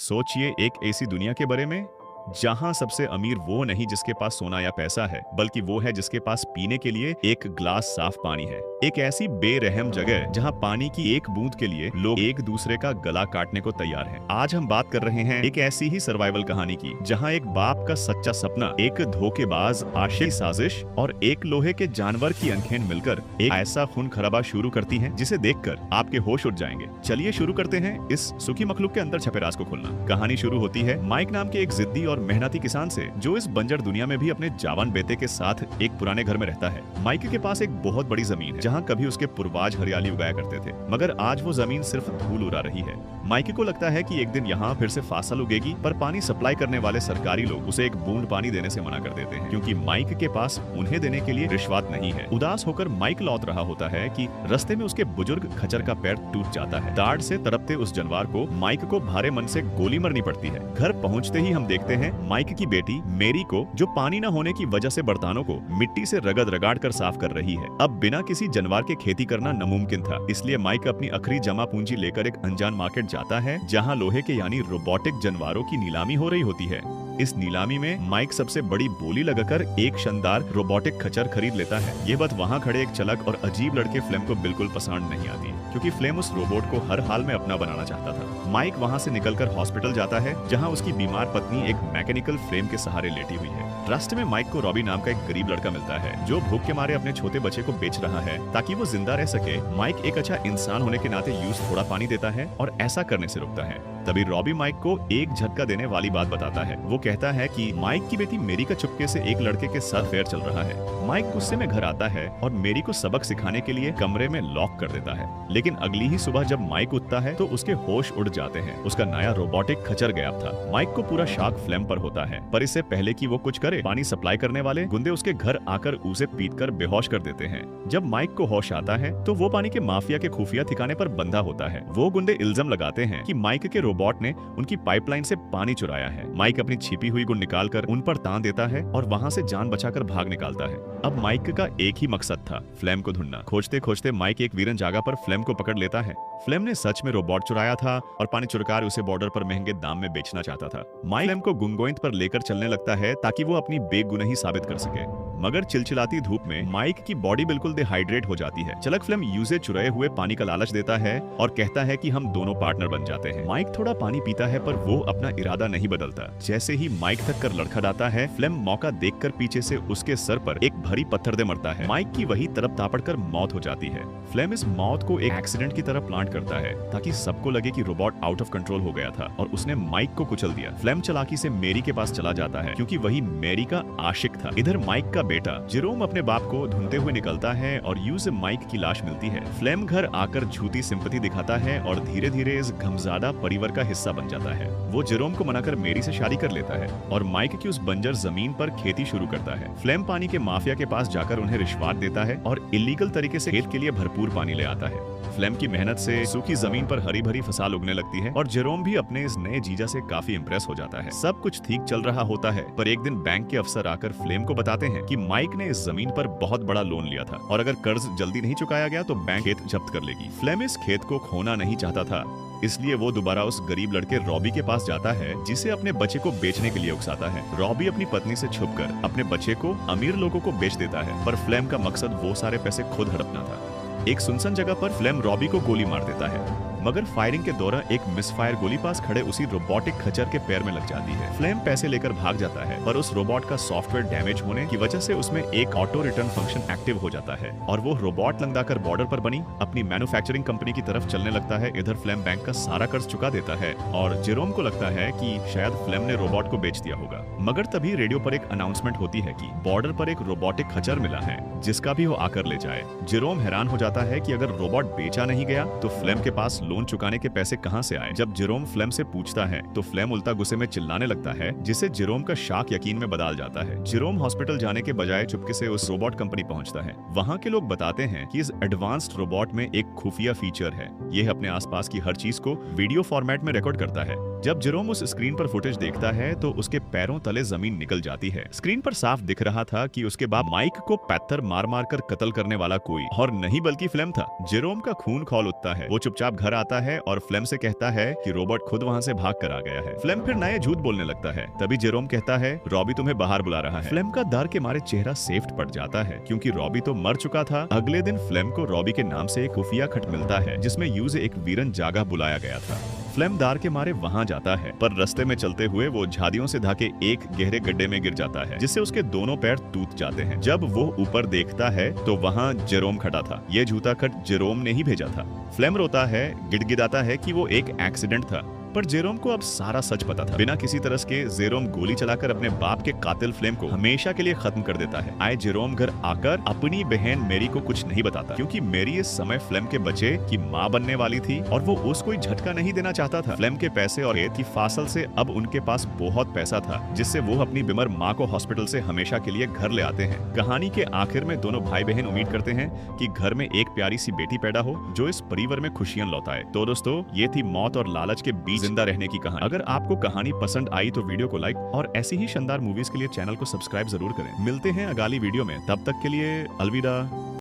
सोचिए एक ऐसी दुनिया के बारे में जहां सबसे अमीर वो नहीं जिसके पास सोना या पैसा है, बल्कि वो है जिसके पास पीने के लिए एक ग्लास साफ पानी है। एक ऐसी बेरहम जगह जहां पानी की एक बूंद के लिए लोग एक दूसरे का गला काटने को तैयार हैं। आज हम बात कर रहे हैं एक ऐसी ही सर्वाइवल कहानी की, जहां एक बाप का सच्चा सपना, एक धोखेबाज आशिक साजिश और एक लोहे के जानवर की अनखेन मिलकर एक ऐसा खून खराबा शुरू करती है जिसे देखकर आपके होश उड़ जाएंगे। चलिए शुरू करते हैं इस सुखी मखलूक के अंदर छपे राज को खोलना। कहानी शुरू होती है माइक नाम के एक जिद्दी और मेहनती किसान से, जो इस बंजर दुनिया में भी अपने जवान बेटे के साथ एक पुराने घर में रहता है। माइक के पास एक बहुत बड़ी जमीन है जहां कभी उसके पूर्वज हरियाली उगाया करते थे, मगर आज वो जमीन सिर्फ धूल उड़ा रही है। माइक को लगता है कि एक दिन यहाँ फिर से फसल उगेगी, पर पानी सप्लाई करने वाले सरकारी लोग उसे एक बूंद पानी देने से मना कर देते हैं, क्योंकि माइक के पास उन्हें देने के लिए रिश्वत नहीं है। उदास होकर माइक लौट रहा होता है कि रास्ते में उसके बुजुर्ग खच्चर का पैर टूट जाता है। दाढ़ से तड़पते उस जानवर को माइक को भारे मन से गोली मारनी पड़ती है। घर पहुँचते ही हम देखते हैं माइक की बेटी मेरी को, जो पानी न होने की वजह से बर्तनों को मिट्टी से रगड़ रगाड़ कर साफ कर रही है। अब बिना किसी जानवर के खेती करना नामुमकिन था, इसलिए माइक अपनी आखिरी जमा पूंजी लेकर एक अनजान मार्केट जाता है, जहां लोहे के यानी रोबोटिक जानवरों की नीलामी हो रही होती है। इस नीलामी में माइक सबसे बड़ी बोली लगाकर एक शानदार रोबोटिक खच्चर खरीद लेता है। ये बात वहाँ खड़े एक चलक और अजीब लड़के फ्लेम को बिल्कुल पसंद नहीं आती, क्योंकि फ्लेम उस रोबोट को हर हाल में अपना बनाना चाहता था। माइक वहाँ से निकलकर हॉस्पिटल जाता है, जहाँ उसकी बीमार पत्नी एक मैकेनिकल फ्रेम के सहारे लेटी हुई है। रास्ते में माइक को रॉबी नाम का एक गरीब लड़का मिलता है, जो भूख के मारे अपने छोटे बच्चे को बेच रहा है ताकि वो जिंदा रह सके। माइक एक अच्छा इंसान होने के नाते यूज थोड़ा पानी देता है और ऐसा करने से रोकता है। तभी रॉबी माइक को एक झटका देने वाली बात बताता है। वो कहता है कि माइक की बेटी मेरी का चुपके से एक लड़के के साथ अफेयर चल रहा है। माइक गुस्से में घर आता है और मेरी को सबक सिखाने के लिए कमरे में लॉक कर देता है। लेकिन अगली ही सुबह जब माइक उठता है तो उसके होश उड़ जाते हैं। उसका नया रोबोटिक खच्चर गायब था। माइक को पूरा शक फ्लेम पर होता है, पर इससे पहले कि वो कुछ करे, पानी सप्लाई करने वाले गुंडे उसके घर आकर उसे पीटकर बेहोश कर देते हैं। जब माइक को होश आता है तो वो पानी के माफिया के खुफिया ठिकाने पर बंधा होता है। वो गुंडे इल्जाम लगाते हैं कि माइक के रोबोट ने उनकी पाइपलाइन से पानी चुराया है। माइक अपनी छिपी हुई गुण निकालकर उन पर तान देता है और वहाँ से जान बचाकर भाग निकालता है। अब माइक का एक ही मकसद था, फ्लेम को ढूंढना। खोजते खोजते माइक एक वीरन जगह पर फ्लेम को पकड़ लेता है। फ्लेम ने सच में रोबोट चुराया था और पानी चुराकर उसे बॉर्डर पर महंगे दाम में बेचना चाहता था। माइक फ्लेम को गुंगोइंत पर लेकर चलने लगता है ताकि वो अपनी बेगुनाही साबित कर सके, मगर चिलचिलाती धूप में माइक की बॉडी बिल्कुल डिहाइड्रेट हो जाती है। चलक फ्लेम यूजे चुराए हुए पानी का लालच देता है और कहता है कि हम दोनों पार्टनर बन जाते हैं। माइक थोड़ा पानी पीता है, पर वो अपना इरादा नहीं बदलता। जैसे ही माइक थक कर लड़खड़ाता है, फ्लेम मौका देखकर पीछे से उसके सर पर एक भारी पत्थर दे मरता है। माइक की वही तरफ तापड़ कर मौत हो जाती है। फ्लेम इस मौत को एक एक्सीडेंट की तरह प्लांट करता है ताकि सबको लगे कि रोबोट आउट ऑफ कंट्रोल हो गया था और उसने माइक को कुचल दिया। फ्लेम चालाकी से मेरी के पास चला जाता है, क्योंकि वही मेरी का आशिक था। इधर माइक का बेटा जेरोम अपने बाप को ढूंढते हुए निकलता है और यूं से माइक की लाश मिलती है। फ्लेम घर आकर झूठी सिंपैथी दिखाता है और धीरे धीरे इस घमजादा परिवार का हिस्सा बन जाता है। वो जेरोम को मनाकर मेरी से शादी कर लेता है और माइक की उस बंजर जमीन पर खेती शुरू करता है। फ्लेम पानी के माफिया के पास जाकर उन्हें रिश्वत देता है और इलीगल तरीके से खेत के लिए भरपूर पानी ले आता है। फ्लेम की मेहनत से सूखी जमीन पर हरी भरी फसल उगने लगती है और जेरोम भी अपने इस नए जीजा से काफी इंप्रेस हो जाता है। सब कुछ ठीक चल रहा होता है, पर एक दिन बैंक के अफसर आकर फ्लेम को बताते हैं कि माइक ने इस जमीन पर बहुत बड़ा लोन लिया था और अगर कर्ज जल्दी नहीं चुकाया गया तो बैंक खेत जब्त कर लेगी। फ्लेम इस खेत को खोना नहीं चाहता था, इसलिए वो दोबारा उस गरीब लड़के रॉबी के पास जाता है, जिसे अपने बच्चे को बेचने के लिए उकसाता है। रॉबी अपनी पत्नी से छुपकर अपने बच्चे को अमीर लोगों को बेच देता है, पर फ्लेम का मकसद वो सारे पैसे खुद हड़पना था। एक सुनसान जगह पर फ्लेम रॉबी को गोली मार देता है, मगर फायरिंग के दौरान एक मिसफायर गोली पास खड़े उसी रोबोटिक खच्चर के पैर में लग जाती है। फ्लेम पैसे लेकर भाग जाता है, पर उस रोबोट का सॉफ्टवेयर डैमेज होने की वजह से उसमें एक ऑटो रिटर्न फंक्शन एक्टिव हो जाता है और वो रोबोट लंगदाकर बॉर्डर पर बनी अपनी मैन्युफैक्चरिंग कंपनी की तरफ चलने लगता है। इधर फ्लेम बैंक का सारा कर्ज चुका देता है और जेरोम को लगता है कि शायद फ्लेम ने रोबोट को बेच दिया होगा। मगर तभी रेडियो पर एक अनाउंसमेंट होती है कि बॉर्डर पर एक रोबोटिक खच्चर मिला है, जिसका भी वो आकर ले जाए। जेरोम हैरान हो जाता है कि अगर रोबोट बेचा नहीं गया तो फ्लेम के पास लोन चुकाने के पैसे कहां से आए। जब जेरोम फ्लेम से पूछता है तो फ्लेम उल्टा गुस्से में चिल्लाने लगता है, जिससे जेरोम का शक यकीन में बदल जाता है। जेरोम हॉस्पिटल जाने के बजाय चुपके से उस रोबोट कंपनी पहुंचता है। वहां के लोग बताते हैं कि इस एडवांस्ड रोबोट में एक खुफिया फीचर है। यह अपने आसपास की हर चीज को वीडियो फॉर्मेट में रिकॉर्ड करता है। जब जेरोम उस स्क्रीन पर फुटेज देखता है तो उसके पैरों तले जमीन निकल जाती है। स्क्रीन पर साफ दिख रहा था कि उसके बाप माइक को पत्थर मार मार कर कत्ल करने वाला कोई और नहीं बल्कि फ्लेम था। जेरोम का खून खौल उठता है। वो चुपचाप घर आता है और फ्लेम से कहता है कि रोबोट खुद वहाँ से भाग कर आ गया है। फ्लेम फिर नए झूठ बोलने लगता है। तभी जेरोम कहता है रॉबी तुम्हें बाहर बुला रहा है। फ्लेम का डर के मारे चेहरा सेफ्ट पड़ जाता है क्योंकि रॉबी तो मर चुका था। अगले दिन फ्लेम को रॉबी के नाम से एक खुफिया खत मिलता है जिसमें यूज एक वीरन जागा बुलाया गया था। फ्लेम दार के मारे वहां जाता है पर रास्ते में चलते हुए वो झाड़ियों से ढके एक गहरे गड्ढे में गिर जाता है जिससे उसके दोनों पैर टूट जाते हैं। जब वो ऊपर देखता है तो वहां जेरोम खड़ा था। ये झूठा खत जेरोम ने ही भेजा था। फ्लेम रोता है, गिड़गिड़ाता है कि वो एक एक्सीडेंट था, पर जेरोम को अब सारा सच पता था। बिना किसी तरह के जेरोम गोली चलाकर अपने बाप के कातिल फ्लेम को हमेशा के लिए खत्म कर देता है। आए जेरोम घर आकर अपनी बहन मेरी को कुछ नहीं बताता क्योंकि मेरी इस समय फ्लेम के बच्चे की माँ बनने वाली थी और वो उसको कोई झटका नहीं देना चाहता था। फ्लेम के पैसे और की फासल से अब उनके पास बहुत पैसा था जिससे वो अपनी बीमार माँ को हॉस्पिटल से हमेशा के लिए घर ले आते हैं। कहानी के आखिर में दोनों भाई बहन उम्मीद करते हैं कि घर में एक प्यारी सी बेटी पैदा हो जो इस परिवार में खुशियां लौटाए। तो दोस्तों ये थी मौत और लालच के बीच जिंदा रहने की कहानी। अगर आपको कहानी पसंद आई तो वीडियो को लाइक और ऐसी ही शानदार मूवीज के लिए चैनल को सब्सक्राइब जरूर करें। मिलते हैं अगली वीडियो में, तब तक के लिए अलविदा।